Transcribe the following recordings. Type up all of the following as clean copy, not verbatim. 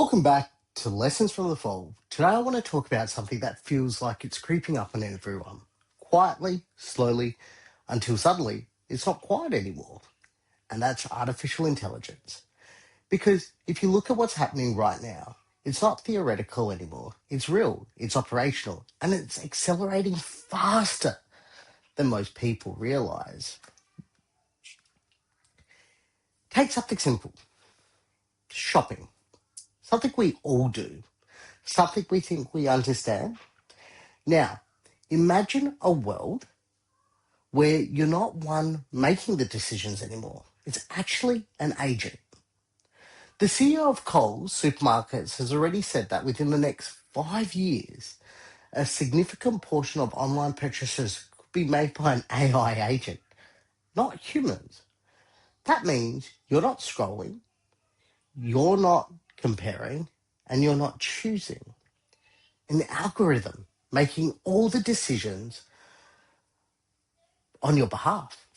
Welcome back to Lessons from the Fall. Today I want to talk about something that feels like it's creeping up on everyone. Quietly, slowly, until suddenly it's not quiet anymore. And that's artificial intelligence. Because if you look at what's happening right now, it's not theoretical anymore. It's real, it's operational, and it's accelerating faster than most people realize. Take something simple. Shopping. Something we all do. Something we think we understand. Now, imagine a world where you're not one making the decisions anymore. It's actually an agent. The CEO of Coles Supermarkets has already said that within the next 5 years, a significant portion of online purchases could be made by an AI agent, not humans. That means you're not scrolling, you're not comparing, and you're not choosing. An algorithm making all the decisions on your behalf,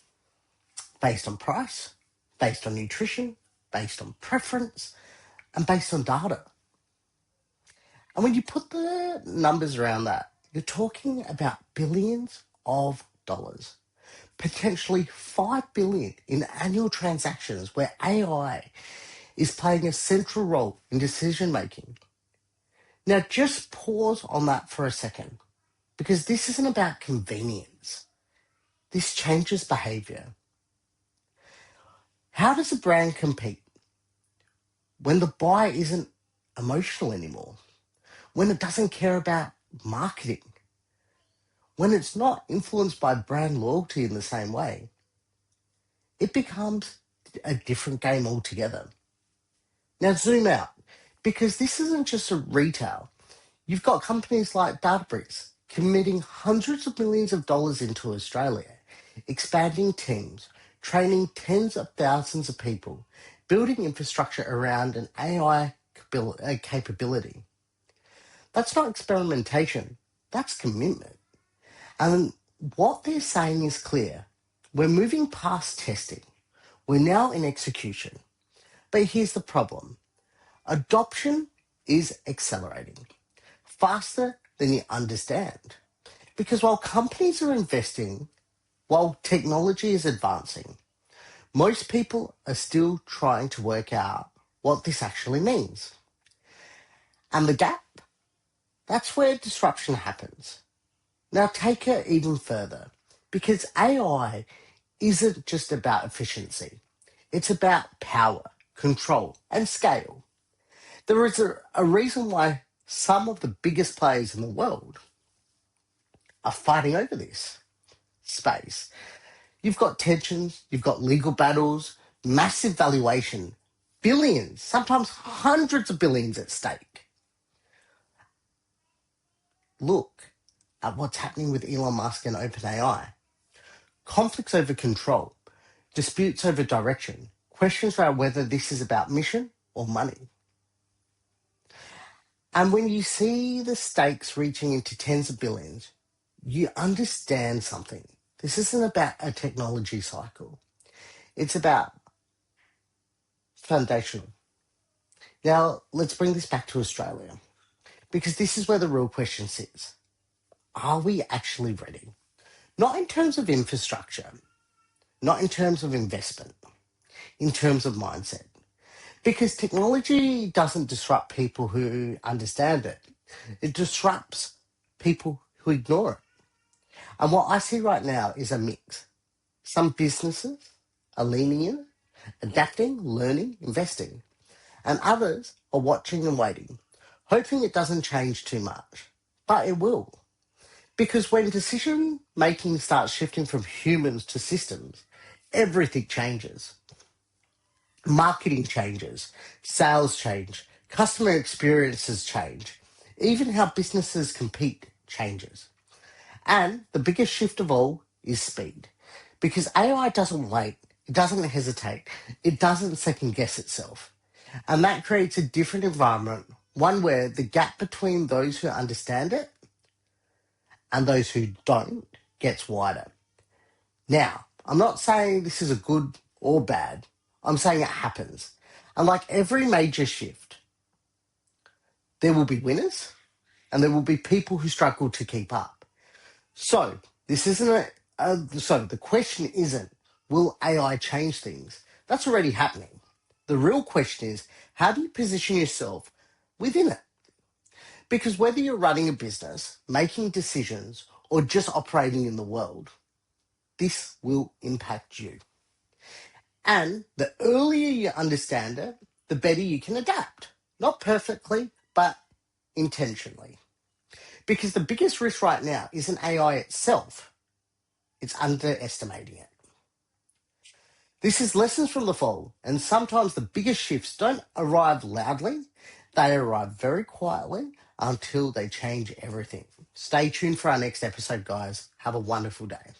based on price, based on nutrition, based on preference, and based on data. And when you put the numbers around that, you're talking about billions of dollars, potentially 5 billion in annual transactions where AI is playing a central role in decision making. Now, just pause on that for a second, because this isn't about convenience. This changes behavior. How does a brand compete when the buyer isn't emotional anymore? When it doesn't care about marketing? When it's not influenced by brand loyalty in the same way? It becomes a different game altogether. Now zoom out, because this isn't just a retail. You've got companies like Databricks committing hundreds of millions of dollars into Australia, expanding teams, training tens of thousands of people, building infrastructure around an AI capability. That's not experimentation, that's commitment. And what they're saying is clear. We're moving past testing. We're now in execution. But here's the problem. Adoption is accelerating faster than you understand. Because while companies are investing, while technology is advancing, most people are still trying to work out what this actually means. And the gap, that's where disruption happens. Now take it even further, because AI isn't just about efficiency. It's about power, control, and scale. There is a reason why some of the biggest players in the world are fighting over this space. You've got tensions, you've got legal battles, massive valuation, billions, sometimes hundreds of billions at stake. Look at what's happening with Elon Musk and OpenAI. Conflicts over control, disputes over direction, questions around whether this is about mission or money. And when you see the stakes reaching into tens of billions, you understand something. This isn't about a technology cycle. It's about foundational. Now, let's bring this back to Australia, because this is where the real question sits. Are we actually ready? Not in terms of infrastructure, not in terms of investment, in terms of mindset. Because technology doesn't disrupt people who understand it. It disrupts people who ignore it. And what I see right now is a mix. Some businesses are leaning in, adapting, learning, investing. And others are watching and waiting, hoping it doesn't change too much. But it will. Because when decision making starts shifting from humans to systems, everything changes. Marketing changes, sales change, customer experiences change, even how businesses compete changes. And the biggest shift of all is speed. Because AI doesn't wait, it doesn't hesitate, it doesn't second guess itself. And that creates a different environment, one where the gap between those who understand it and those who don't gets wider. Now, I'm not saying this is a good or bad. I'm saying it happens. And like every major shift, There will be winners and there will be people who struggle to keep up. So this isn't so the question isn't, will AI change things? That's already happening. The real question is, how do you position yourself within it? Because whether you're running a business, making decisions, or just operating in the world, this will impact you. And the earlier you understand it, the better you can adapt. Not perfectly, but intentionally. Because the biggest risk right now isn't AI itself, it's underestimating it. This is lessons from the fall, and sometimes the biggest shifts don't arrive loudly, they arrive very quietly until they change everything. Stay tuned for our next episode, guys. Have a wonderful day.